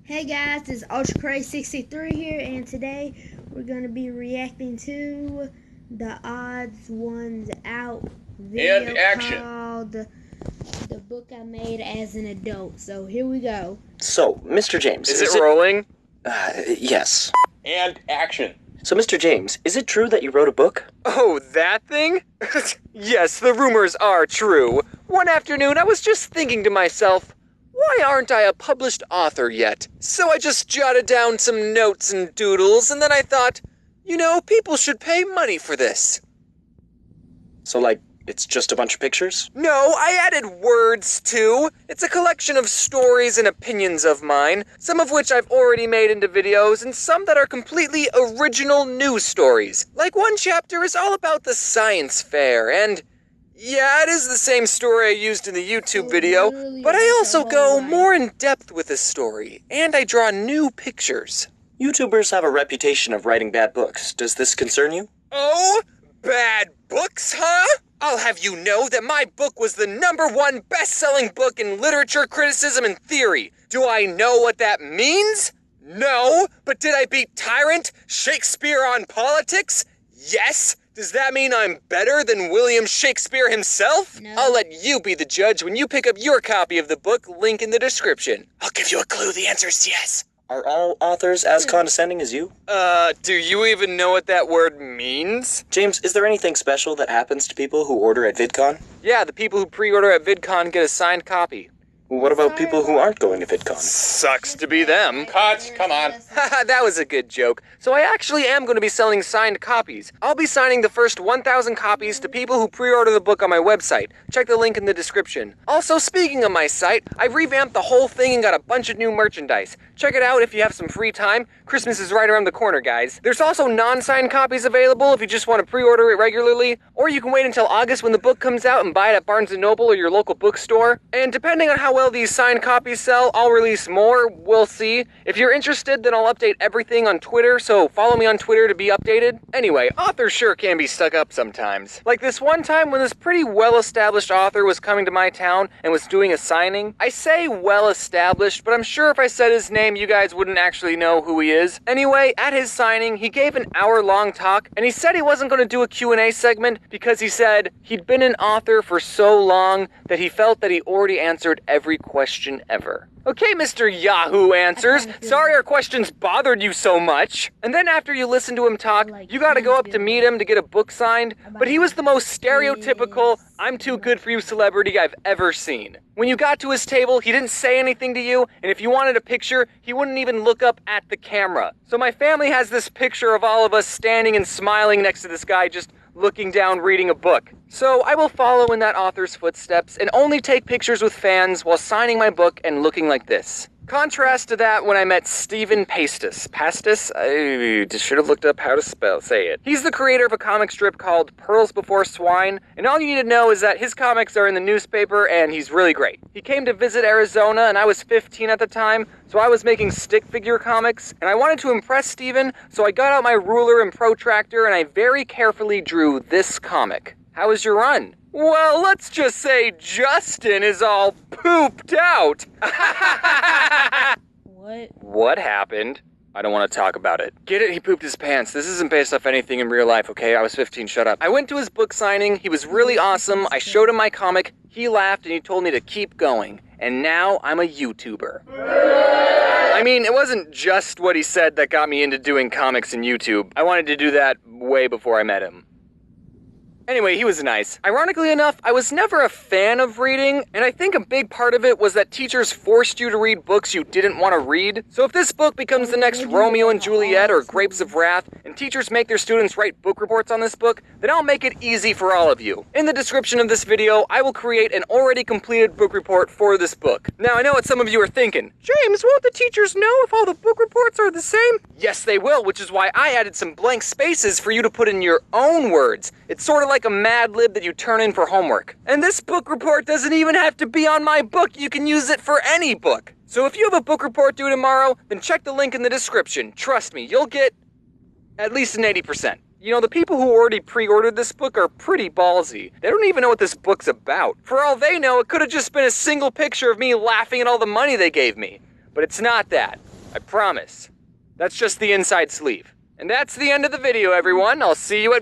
Hey guys, this is UltraCrazy63 here, and today we're going to be reacting to the Odds Ones Out video and action. called The Book I Made as an Adult. So here we go. So, Mr. James, Is it rolling? Yes. And action. So, Mr. James, is it true that you wrote a book? Oh, that thing? Yes, the rumors are true. One afternoon, I was just thinking to myself, why aren't I a published author yet? So I just jotted down some notes and doodles, and then I thought, people should pay money for this. So, like, it's just a bunch of pictures? No, I added words too. It's a collection of stories and opinions of mine, some of which I've already made into videos, and some that are completely original news stories. Like one chapter is all about the science fair, and yeah, it is the same story I used in the YouTube video, but I also go more in depth with this story, and I draw new pictures. YouTubers have a reputation of writing bad books. Does this concern you? Oh, bad books, huh? I'll have you know that my book was the #1 best-selling book in literature, criticism, and theory. Do I know what that means? No, but did I beat Tyrant, Shakespeare on politics? Yes. Does that mean I'm better than William Shakespeare himself? No. I'll let you be the judge when you pick up your copy of the book, link in the description. I'll give you a clue, the answer is yes. Are all authors as condescending as you? Do you even know what that word means? James, is there anything special that happens to people who order at VidCon? Yeah, the people who pre-order at VidCon get a signed copy. What about people who aren't going to VidCon? Sucks to be them. Cut, come on. Haha, that was a good joke. So I actually am going to be selling signed copies. I'll be signing the first 1,000 copies to people who pre-order the book on my website. Check the link in the description. Also, speaking of my site, I've revamped the whole thing and got a bunch of new merchandise. Check it out if you have some free time. Christmas is right around the corner, guys. There's also non-signed copies available if you just want to pre-order it regularly, or you can wait until August when the book comes out and buy it at Barnes & Noble or your local bookstore. And depending on how well these signed copies sell, I'll release more. We'll see. If you're interested, then I'll update everything on Twitter, so follow me on Twitter to be updated. Anyway, authors sure can be stuck up sometimes. Like this one time when this pretty well-established author was coming to my town and was doing a signing. I say well-established, but I'm sure if I said his name, you guys wouldn't actually know who he is. Anyway, at his signing, he gave an hour-long talk, and he said he wasn't going to do a Q&A segment because he said he'd been an author for so long that he felt that he already answered every question ever. Okay, Mr. Yahoo Answers, sorry our questions bothered you so much. And then after you listen to him talk, you gotta go up to meet him to get a book signed, but he was the most stereotypical, I'm too good for you celebrity I've ever seen. When you got to his table, he didn't say anything to you, and if you wanted a picture, he wouldn't even look up at the camera. So my family has this picture of all of us standing and smiling next to this guy just looking down reading a book. So I will follow in that author's footsteps and only take pictures with fans while signing my book and looking like this. Contrast to that when I met Stephen Pastis. Pastis? I just should have looked up how to say it. He's the creator of a comic strip called Pearls Before Swine, and all you need to know is that his comics are in the newspaper and he's really great. He came to visit Arizona and I was 15 at the time, so I was making stick figure comics, and I wanted to impress Stephen, so I got out my ruler and protractor and I very carefully drew this comic. How was your run? Well, let's just say Justin is all pooped out. What happened? I don't want to talk about it. Get it? He pooped his pants. This isn't based off anything in real life, okay? I was 15, shut up. I went to his book signing. He was really awesome. I showed him my comic. He laughed and he told me to keep going. And now I'm a YouTuber. I mean, it wasn't just what he said that got me into doing comics and YouTube. I wanted to do that way before I met him. Anyway, he was nice. Ironically enough, I was never a fan of reading, and I think a big part of it was that teachers forced you to read books you didn't want to read. So if this book becomes the next Romeo and Juliet or Grapes of Wrath, and teachers make their students write book reports on this book, then I'll make it easy for all of you. In the description of this video, I will create an already completed book report for this book. Now, I know what some of you are thinking. James, won't the teachers know if all the book reports are the same? Yes, they will, which is why I added some blank spaces for you to put in your own words. It's sort of like a Mad Lib that you turn in for homework. And this book report doesn't even have to be on my book. You can use it for any book. So if you have a book report due tomorrow, then check the link in the description. Trust me, you'll get at least an 80%. You know, the people who already pre-ordered this book are pretty ballsy. They don't even know what this book's about. For all they know, it could have just been a single picture of me laughing at all the money they gave me. But it's not that. I promise. That's just the inside sleeve. And that's the end of the video, everyone. I'll see you at